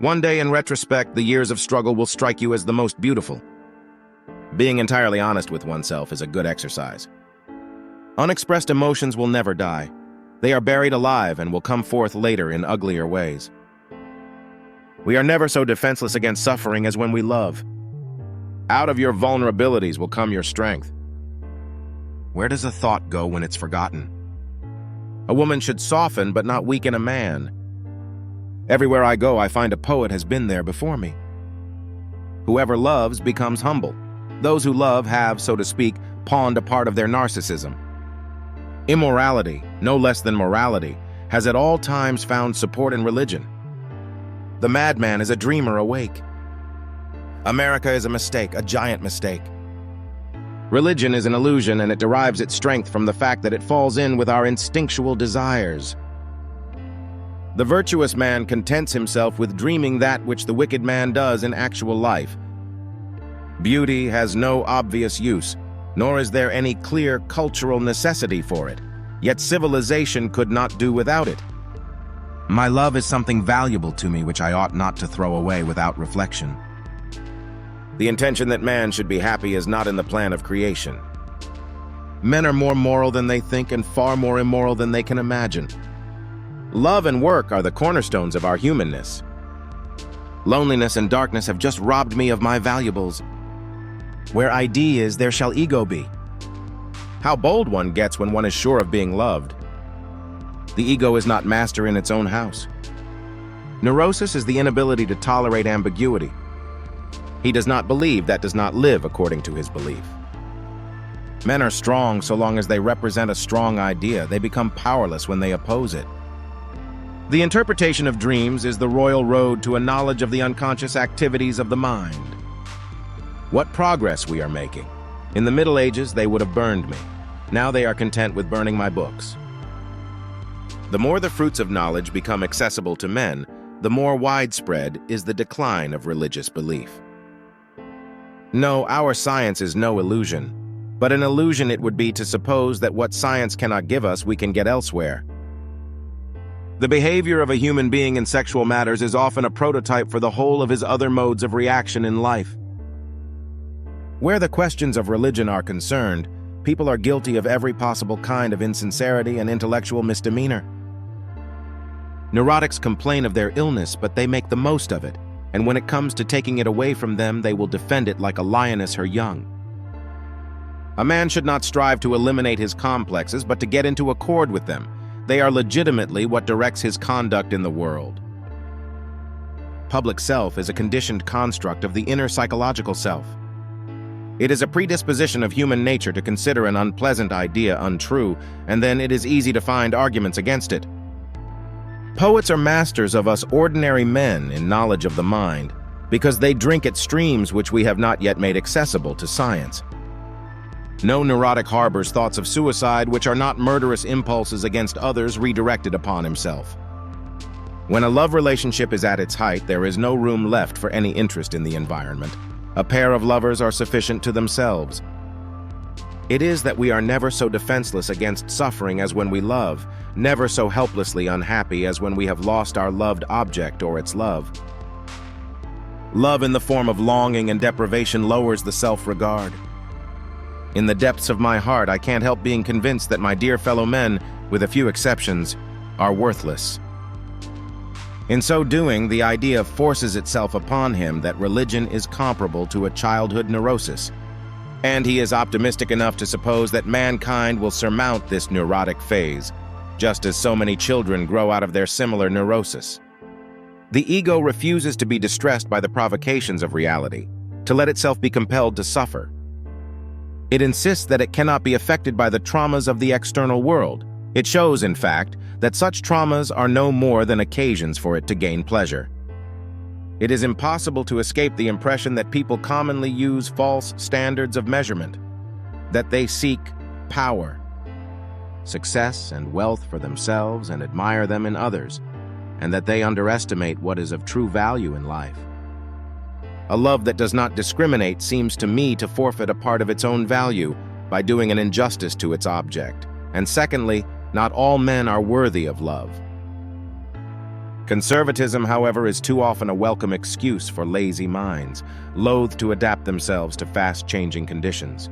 One day, in retrospect, the years of struggle will strike you as the most beautiful. Being entirely honest with oneself is a good exercise. Unexpressed emotions will never die. They are buried alive and will come forth later in uglier ways. We are never so defenseless against suffering as when we love. Out of your vulnerabilities will come your strength. Where does a thought go when it's forgotten? A woman should soften but not weaken a man. Everywhere I go, I find a poet has been there before me. Whoever loves becomes humble. Those who love have, so to speak, pawned a part of their narcissism. Immorality, no less than morality, has at all times found support in religion. The madman is a dreamer awake. America is a mistake, a giant mistake. Religion is an illusion, and it derives its strength from the fact that it falls in with our instinctual desires. The virtuous man contents himself with dreaming that which the wicked man does in actual life. Beauty has no obvious use, nor is there any clear cultural necessity for it, yet civilization could not do without it. My love is something valuable to me which I ought not to throw away without reflection. The intention that man should be happy is not in the plan of creation. Men are more moral than they think and far more immoral than they can imagine. Love and work are the cornerstones of our humanness. Loneliness and darkness have just robbed me of my valuables. Where ID is, there shall ego be. How bold one gets when one is sure of being loved. The ego is not master in its own house. Neurosis is the inability to tolerate ambiguity. He does not believe that does not live according to his belief. Men are strong so long as they represent a strong idea. They become powerless when they oppose it. The interpretation of dreams is the royal road to a knowledge of the unconscious activities of the mind. What progress we are making. In the Middle Ages, they would have burned me. Now they are content with burning my books. The more the fruits of knowledge become accessible to men, the more widespread is the decline of religious belief. No, our science is no illusion, but an illusion it would be to suppose that what science cannot give us, we can get elsewhere. The behavior of a human being in sexual matters is often a prototype for the whole of his other modes of reaction in life. Where the questions of religion are concerned, people are guilty of every possible kind of insincerity and intellectual misdemeanor. Neurotics complain of their illness, but they make the most of it, and when it comes to taking it away from them, they will defend it like a lioness her young. A man should not strive to eliminate his complexes, but to get into accord with them. They are legitimately what directs his conduct in the world. Public self is a conditioned construct of the inner psychological self. It is a predisposition of human nature to consider an unpleasant idea untrue, and then it is easy to find arguments against it. Poets are masters of us ordinary men in knowledge of the mind, because they drink at streams which we have not yet made accessible to science. No neurotic harbors thoughts of suicide which are not murderous impulses against others redirected upon himself. When a love relationship is at its height, there is no room left for any interest in the environment. A pair of lovers are sufficient to themselves. It is that we are never so defenseless against suffering as when we love, never so helplessly unhappy as when we have lost our loved object or its love. Love in the form of longing and deprivation lowers the self-regard. In the depths of my heart, I can't help being convinced that my dear fellow men, with a few exceptions, are worthless. In so doing, the idea forces itself upon him that religion is comparable to a childhood neurosis, and he is optimistic enough to suppose that mankind will surmount this neurotic phase, just as so many children grow out of their similar neurosis. The ego refuses to be distressed by the provocations of reality, to let itself be compelled to suffer. It insists that it cannot be affected by the traumas of the external world. It shows, in fact, that such traumas are no more than occasions for it to gain pleasure. It is impossible to escape the impression that people commonly use false standards of measurement, that they seek power, success, and wealth for themselves and admire them in others, and that they underestimate what is of true value in life. A love that does not discriminate seems to me to forfeit a part of its own value by doing an injustice to its object. And secondly, not all men are worthy of love. Conservatism, however, is too often a welcome excuse for lazy minds, loath to adapt themselves to fast-changing conditions.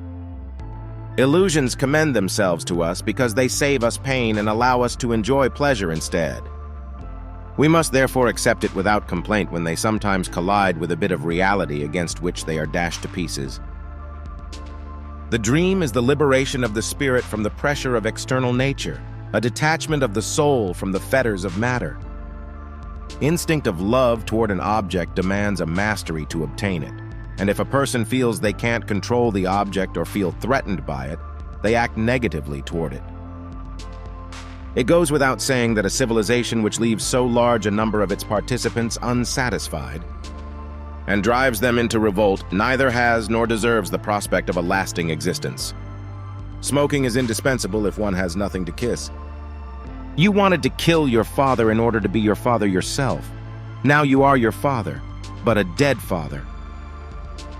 Illusions commend themselves to us because they save us pain and allow us to enjoy pleasure instead. We must therefore accept it without complaint when they sometimes collide with a bit of reality against which they are dashed to pieces. The dream is the liberation of the spirit from the pressure of external nature, a detachment of the soul from the fetters of matter. Instinct of love toward an object demands a mastery to obtain it, and if a person feels they can't control the object or feel threatened by it, they act negatively toward it. It goes without saying that a civilization which leaves so large a number of its participants unsatisfied and drives them into revolt neither has nor deserves the prospect of a lasting existence. Smoking is indispensable if one has nothing to kiss. You wanted to kill your father in order to be your father yourself. Now you are your father, but a dead father.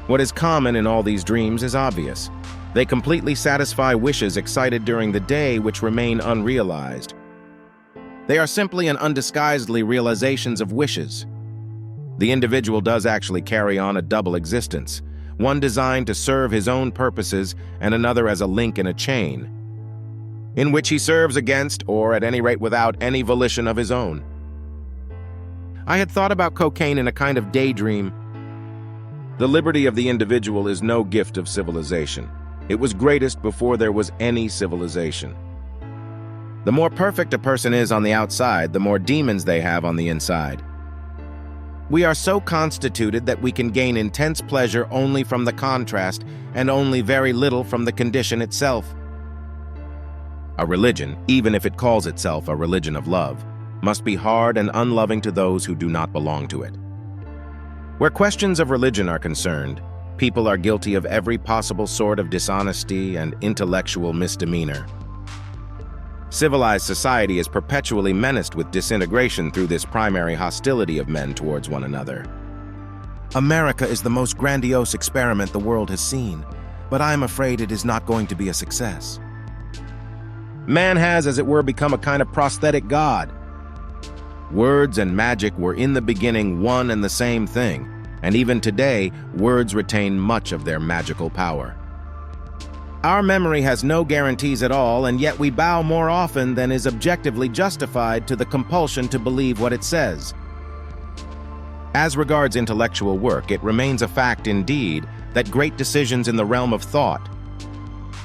What is common in all these dreams is obvious. They completely satisfy wishes excited during the day which remain unrealized. They are simply and undisguisedly realizations of wishes. The individual does actually carry on a double existence, one designed to serve his own purposes and another as a link in a chain, in which he serves against, or at any rate without, any volition of his own. I had thought about cocaine in a kind of daydream. The liberty of the individual is no gift of civilization. It was greatest before there was any civilization. The more perfect a person is on the outside, the more demons they have on the inside. We are so constituted that we can gain intense pleasure only from the contrast and only very little from the condition itself. A religion, even if it calls itself a religion of love, must be hard and unloving to those who do not belong to it. Where questions of religion are concerned, people are guilty of every possible sort of dishonesty and intellectual misdemeanor. Civilized society is perpetually menaced with disintegration through this primary hostility of men towards one another. America is the most grandiose experiment the world has seen, but I am afraid it is not going to be a success. Man has, as it were, become a kind of prosthetic god. Words and magic were in the beginning one and the same thing, and even today, words retain much of their magical power. Our memory has no guarantees at all, and yet we bow more often than is objectively justified to the compulsion to believe what it says. As regards intellectual work, it remains a fact indeed that great decisions in the realm of thought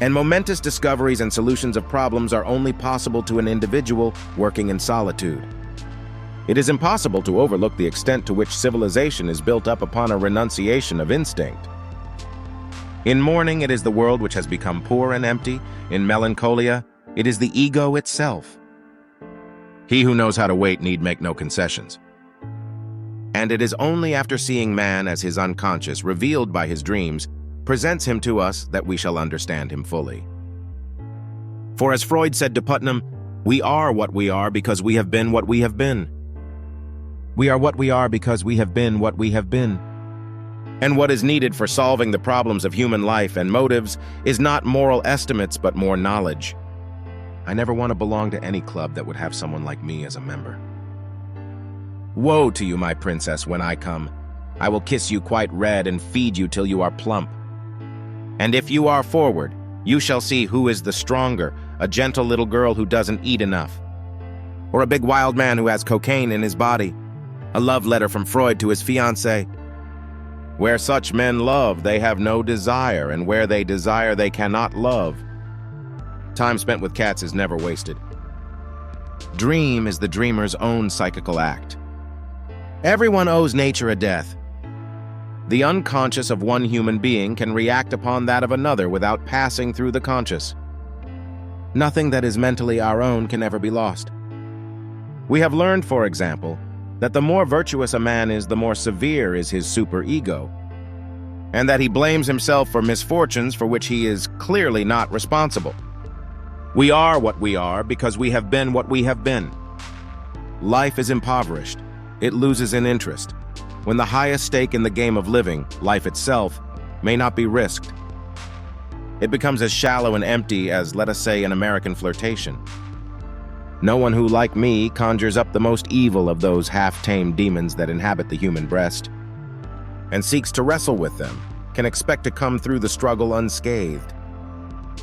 and momentous discoveries and solutions of problems are only possible to an individual working in solitude. It is impossible to overlook the extent to which civilization is built up upon a renunciation of instinct. In mourning, it is the world which has become poor and empty. In melancholia, it is the ego itself. He who knows how to wait need make no concessions. And it is only after seeing man as his unconscious, revealed by his dreams, presents him to us that we shall understand him fully. For as Freud said to Putnam, we are what we are because we have been what we have been. We are what we are because we have been what we have been. And what is needed for solving the problems of human life and motives is not moral estimates but more knowledge. I never want to belong to any club that would have someone like me as a member. Woe to you, my princess, when I come. I will kiss you quite red and feed you till you are plump. And if you are forward, you shall see who is the stronger, a gentle little girl who doesn't eat enough, or a big wild man who has cocaine in his body. A love letter from Freud to his fiancée. Where such men love, they have no desire, and where they desire, they cannot love. Time spent with cats is never wasted. Dream is the dreamer's own psychical act. Everyone owes nature a death. The unconscious of one human being can react upon that of another without passing through the conscious. Nothing that is mentally our own can ever be lost. We have learned, for example, that the more virtuous a man is, the more severe is his superego, and that he blames himself for misfortunes for which he is clearly not responsible. We are what we are because we have been what we have been. Life is impoverished. It loses in interest, when the highest stake in the game of living, life itself, may not be risked. It becomes as shallow and empty as, let us say, an American flirtation. No one who, like me, conjures up the most evil of those half-tamed demons that inhabit the human breast, and seeks to wrestle with them, can expect to come through the struggle unscathed.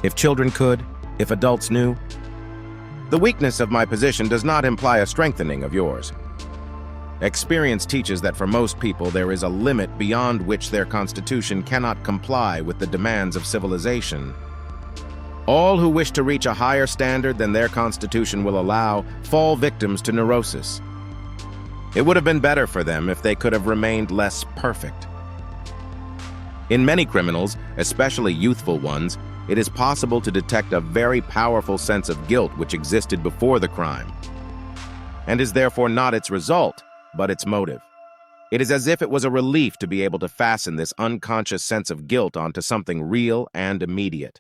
If children could, if adults knew. The weakness of my position does not imply a strengthening of yours. Experience teaches that for most people there is a limit beyond which their constitution cannot comply with the demands of civilization. All who wish to reach a higher standard than their constitution will allow fall victims to neurosis. It would have been better for them if they could have remained less perfect. In many criminals, especially youthful ones, it is possible to detect a very powerful sense of guilt which existed before the crime, and is therefore not its result, but its motive. It is as if it was a relief to be able to fasten this unconscious sense of guilt onto something real and immediate.